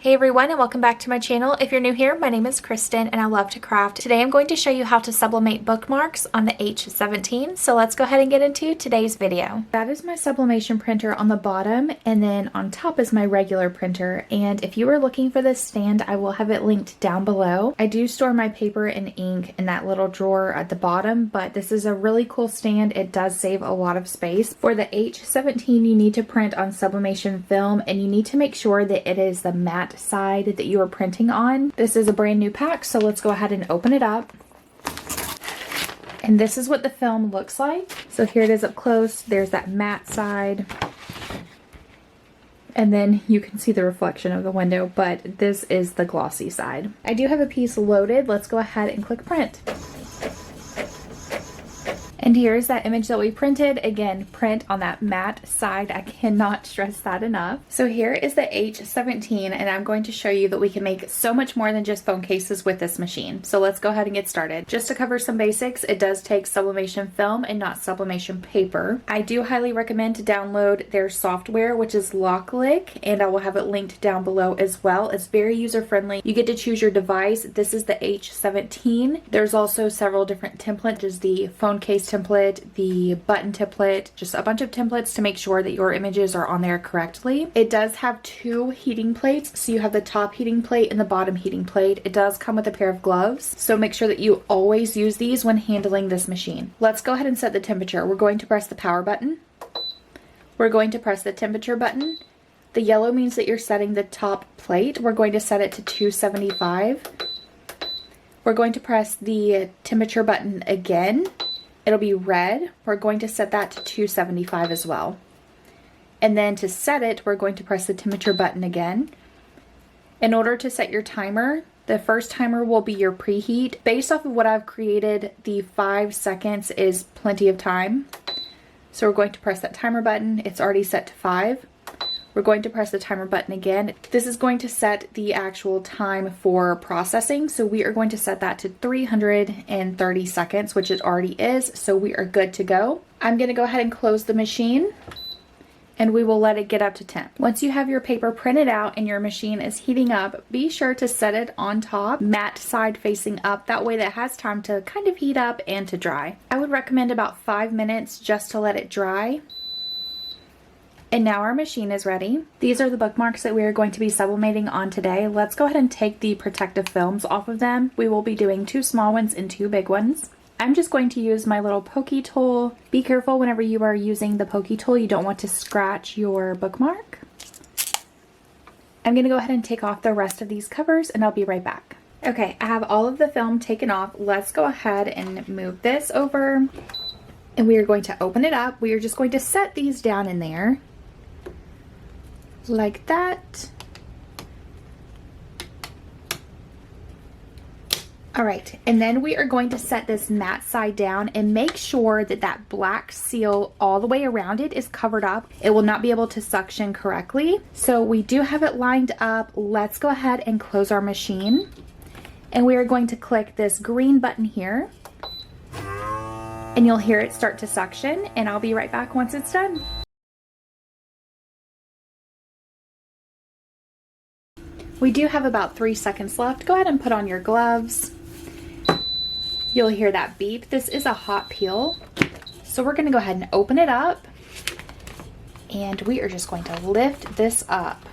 Hey everyone, and welcome back to my channel. If you're new here, my name is Kristin and I love to craft. Today I'm going to show you how to sublimate bookmarks on the H17. So let's go ahead and get into today's video. That is my sublimation printer on the bottom, and then on top is my regular printer. And if you are looking for this stand, I will have it linked down below. I do store my paper and ink in that little drawer at the bottom, but this is a really cool stand. It does save a lot of space. For the H17, you need to print on sublimation film, and you need to make sure that it is the matte side that you are printing on. This is a brand new pack, so let's go ahead and open it up. And this is what the film looks like. So here it is up close. There's that matte side. And then you can see the reflection of the window, but this is the glossy side. I do have a piece loaded. Let's go ahead and click print. And here's that image that we printed. Again, print on that matte side. I cannot stress that enough. So here is the H17, and I'm going to show you that we can make so much more than just phone cases with this machine. So let's go ahead and get started. Just to cover some basics, it does take sublimation film and not sublimation paper. I do highly recommend to download their software, which is Locklick, and I will have it linked down below as well. It's very user-friendly. You get to choose your device. This is the H17. There's also several different templates. There's the phone case template, the button template, just a bunch of templates to make sure that your images are on there correctly. It does have two heating plates, so you have the top heating plate and the bottom heating plate. It does come with a pair of gloves, so make sure that you always use these when handling this machine. Let's go ahead and set the temperature. We're going to press the power button. We're going to press the temperature button. The yellow means that you're setting the top plate. We're going to set it to 275. We're going to press the temperature button again. It'll be red. We're going to set that to 275 as well. And then to set it, we're going to press the temperature button again. In order to set your timer, the first timer will be your preheat. Based off of what I've created, the 5 seconds is plenty of time. So we're going to press that timer button. It's already set to 5. We're going to press the timer button again. This is going to set the actual time for processing. So we are going to set that to 330 seconds, which it already is. So we are good to go. I'm going to go ahead and close the machine, and we will let it get up to temp. Once you have your paper printed out and your machine is heating up, be sure to set it on top, matte side facing up. That way that has time to kind of heat up and to dry. I would recommend about 5 minutes just to let it dry. And now our machine is ready. These are the bookmarks that we are going to be sublimating on today. Let's go ahead and take the protective films off of them. We will be doing 2 small ones and 2 big ones. I'm just going to use my little pokey tool. Be careful whenever you are using the pokey tool. You don't want to scratch your bookmark. I'm going to go ahead and take off the rest of these covers, and I'll be right back. Okay, I have all of the film taken off. Let's go ahead and move this over. And we are going to open it up. We are just going to set these down in there. Like that. All right, and then we are going to set this matte side down and make sure that that black seal all the way around it is covered up. It will not be able to suction correctly. So we do have it lined up. Let's go ahead and close our machine. And we are going to click this green button here. And you'll hear it start to suction, and I'll be right back once it's done. We do have about 3 seconds left. Go ahead and put on your gloves. You'll hear that beep. This is a hot peel. So we're gonna go ahead and open it up, and we are just going to lift this up.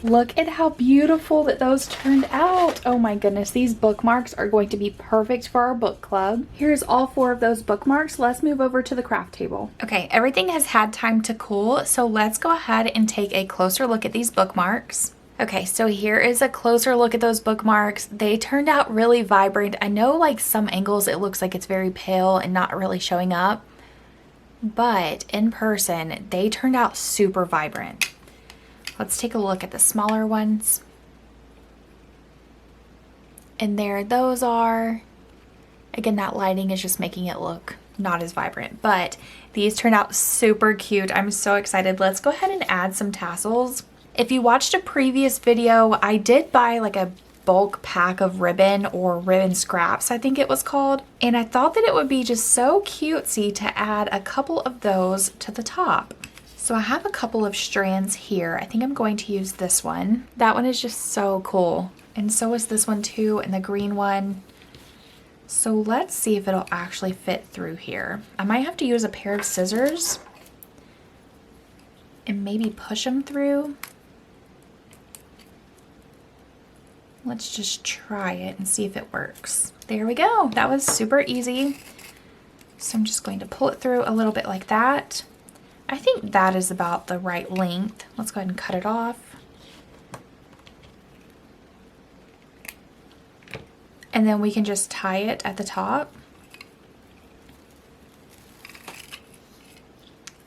Look at how beautiful that those turned out. Oh my goodness, these bookmarks are going to be perfect for our book club. Here's all 4 of those bookmarks. Let's move over to the craft table. Okay, everything has had time to cool, so let's go ahead and take a closer look at these bookmarks. Okay, so here is a closer look at those bookmarks. They turned out really vibrant. I know like some angles it looks like it's very pale and not really showing up, but in person they turned out super vibrant. Let's take a look at the smaller ones. And there those are. Again, that lighting is just making it look not as vibrant, but these turned out super cute. I'm so excited. Let's go ahead and add some tassels. If you watched a previous video, I did buy like a bulk pack of ribbon, or ribbon scraps I think it was called, and I thought that it would be just so cutesy to add a couple of those to the top. So I have a couple of strands here. I think I'm going to use this one. That one is just so cool. And so is this one too, and the green one. So let's see if it'll actually fit through here. I might have to use a pair of scissors and maybe push them through. Let's just try it and see if it works. There we go. That was super easy. So I'm just going to pull it through a little bit like that. I think that is about the right length. Let's go ahead and cut it off. And then we can just tie it at the top.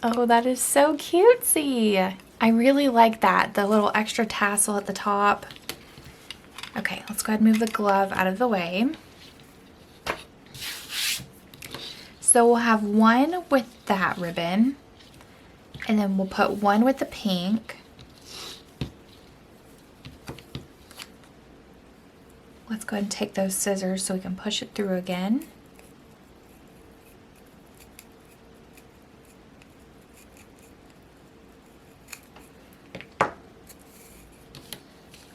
Oh, that is so cutesy. I really like that, the little extra tassel at the top. Okay, let's go ahead and move the glove out of the way. So we'll have one with that ribbon, and then we'll put one with the pink. Let's go ahead and take those scissors so we can push it through again.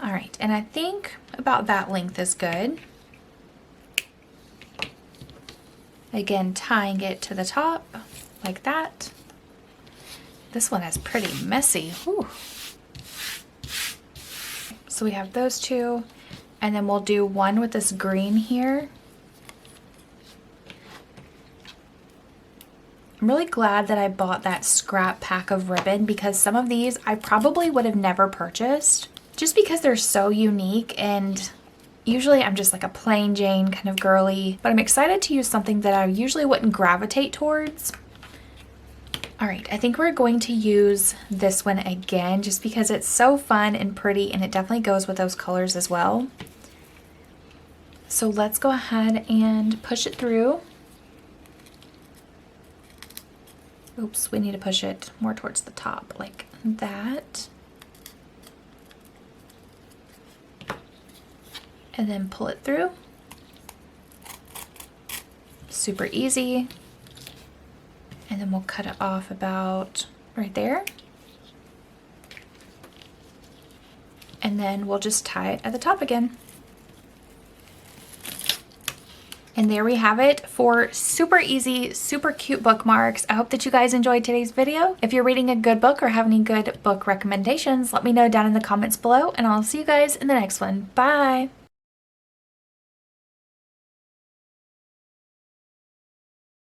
All right, and I think about that length is good. Again, tying it to the top like that. This one is pretty messy. Whew. So we have those two, and then we'll do one with this green here. I'm really glad that I bought that scrap pack of ribbon, because some of these I probably would have never purchased just because they're so unique, and usually I'm just like a plain Jane kind of girly, but I'm excited to use something that I usually wouldn't gravitate towards. All right, I think we're going to use this one again just because it's so fun and pretty, and it definitely goes with those colors as well. So let's go ahead and push it through. Oops, we need to push it more towards the top like that. And then pull it through. Super easy. And then we'll cut it off about right there. And then we'll just tie it at the top again. And there we have it, 4 super easy, super cute bookmarks. I hope that you guys enjoyed today's video. If you're reading a good book or have any good book recommendations, let me know down in the comments below, and I'll see you guys in the next one. Bye!